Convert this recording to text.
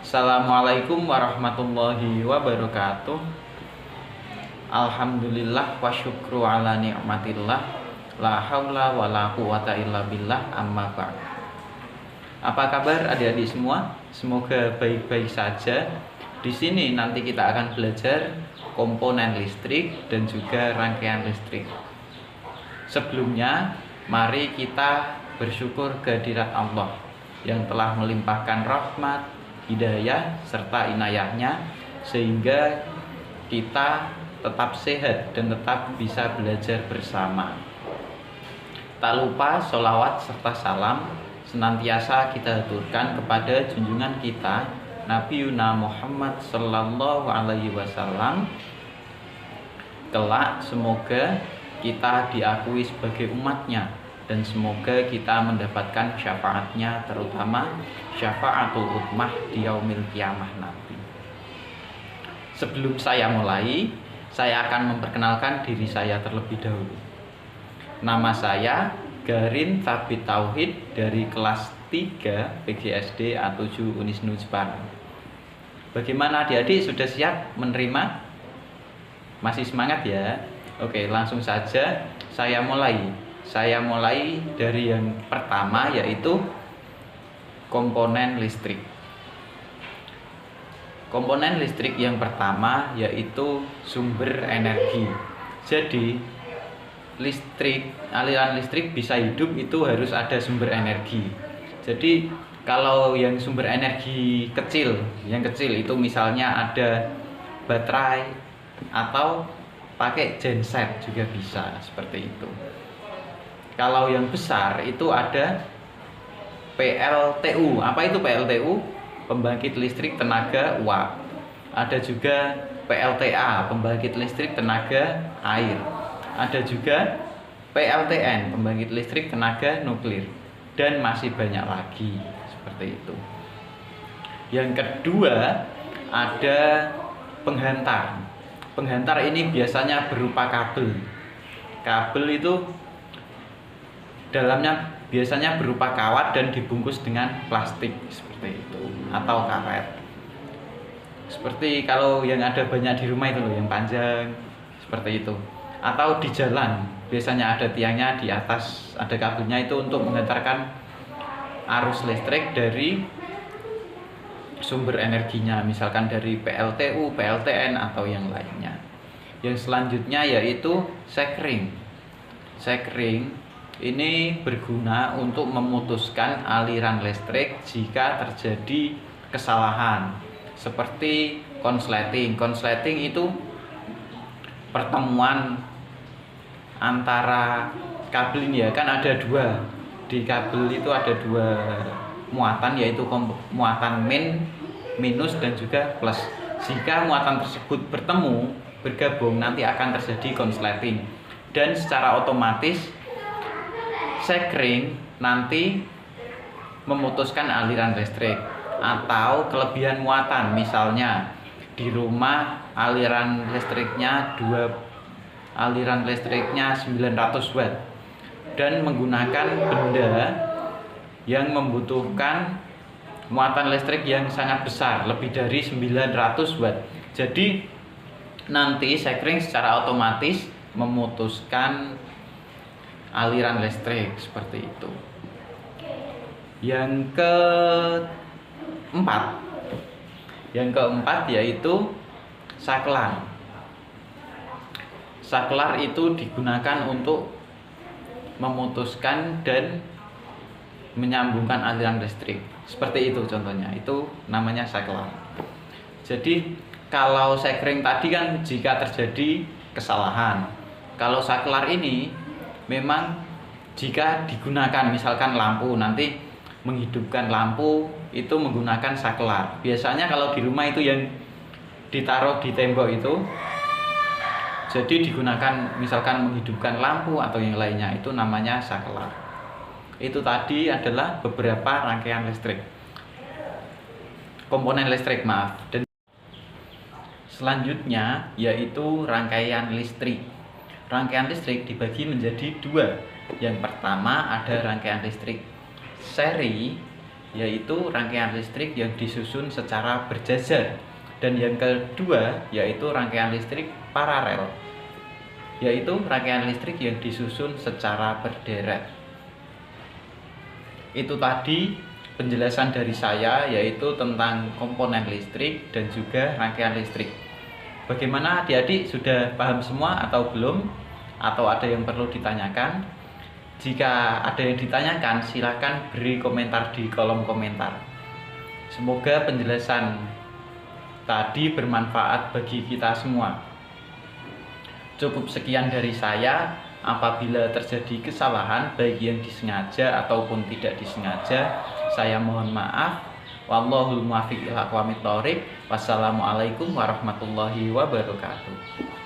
Assalamualaikum warahmatullahi wabarakatuh. Alhamdulillah wa syukru ala ni'matillah. La haula wa la quwata illa billah, amma ba'd. Apa kabar adik-adik semua? Semoga baik-baik saja. Di sini nanti kita akan belajar komponen listrik dan juga rangkaian listrik. Sebelumnya, mari kita bersyukur kehadirat Allah yang telah melimpahkan rahmat, hidayah, serta inayahnya sehingga kita tetap sehat dan tetap bisa belajar bersama. Tak lupa sholawat serta salam senantiasa kita aturkan kepada junjungan kita Nabi Muhammad Sallallahu Alaihi Wasallam. Kelak semoga kita diakui sebagai umatnya dan semoga kita mendapatkan syafaatnya, terutama syafaatul ummah di yaumil kiamah nanti. Sebelum saya mulai, saya akan memperkenalkan diri saya terlebih dahulu. Nama saya Garin Thabit Tauhid dari kelas 3 PGSD A7 Unisnu Jepara. Bagaimana adik-adik, sudah siap menerima? Masih semangat ya? Oke, langsung saja saya mulai. Saya mulai dari yang pertama, yaitu komponen listrik. Komponen listrik yang pertama yaitu sumber energi. Jadi aliran listrik bisa hidup itu harus ada sumber energi. Jadi kalau yang sumber energi kecil, yang kecil itu misalnya ada baterai atau pakai genset juga bisa seperti itu. Kalau yang besar itu ada PLTU. Apa itu PLTU? Pembangkit listrik tenaga uap. Ada juga PLTA, pembangkit listrik tenaga air. Ada juga PLTN, pembangkit listrik tenaga nuklir. Dan masih banyak lagi seperti itu. Yang kedua ada penghantar. Penghantar ini biasanya berupa kabel. Kabel itu dalamnya biasanya berupa kawat dan dibungkus dengan plastik seperti itu atau karet. Seperti kalau yang ada banyak di rumah itu loh, yang panjang seperti itu. Atau di jalan biasanya ada tiangnya, di atas ada kabelnya, itu untuk menghantarkan arus listrik dari sumber energinya, misalkan dari PLTU, PLTN atau yang lainnya. Yang selanjutnya yaitu sekring. Sekring ini berguna untuk memutuskan aliran listrik jika terjadi kesalahan, seperti konsleting. Konsleting itu pertemuan antara kabel ini ya, kan ada dua. Di kabel itu ada dua muatan, yaitu muatan minus dan juga plus. Jika muatan tersebut bergabung, nanti akan terjadi konsleting. Dan secara otomatis sekring nanti memutuskan aliran listrik. Atau kelebihan muatan, misalnya di rumah aliran listriknya 900 watt dan menggunakan benda yang membutuhkan muatan listrik yang sangat besar, lebih dari 900 watt. Jadi nanti sekring secara otomatis memutuskan aliran listrik seperti itu. Yang keempat yaitu saklar. Saklar itu digunakan untuk memutuskan dan menyambungkan aliran listrik. Seperti itu contohnya, itu namanya saklar. Jadi kalau sekring tadi kan jika terjadi kesalahan. Kalau saklar ini memang jika digunakan, misalkan lampu, nanti menghidupkan lampu itu menggunakan saklar. Biasanya kalau di rumah itu yang ditaruh di tembok itu, jadi digunakan misalkan menghidupkan lampu atau yang lainnya, itu namanya saklar. Itu tadi adalah beberapa rangkaian listrik, komponen listrik, maaf. Dan selanjutnya yaitu rangkaian listrik. Rangkaian listrik dibagi menjadi dua. Yang pertama ada rangkaian listrik seri, yaitu rangkaian listrik yang disusun secara berjajar. Dan yang kedua yaitu rangkaian listrik paralel, yaitu rangkaian listrik yang disusun secara berderet. Itu tadi penjelasan dari saya, yaitu tentang komponen listrik dan juga rangkaian listrik. Bagaimana adik-adik, sudah paham semua atau belum? Atau ada yang perlu ditanyakan? Jika ada yang ditanyakan, silakan beri komentar di kolom komentar. Semoga penjelasan tadi bermanfaat bagi kita semua. Cukup sekian dari saya. Apabila terjadi kesalahan baik yang disengaja ataupun tidak disengaja, saya mohon maaf. Wallahul muwaffiq ila aqwamit thoriq. Wassalamualaikum warahmatullahi wabarakatuh.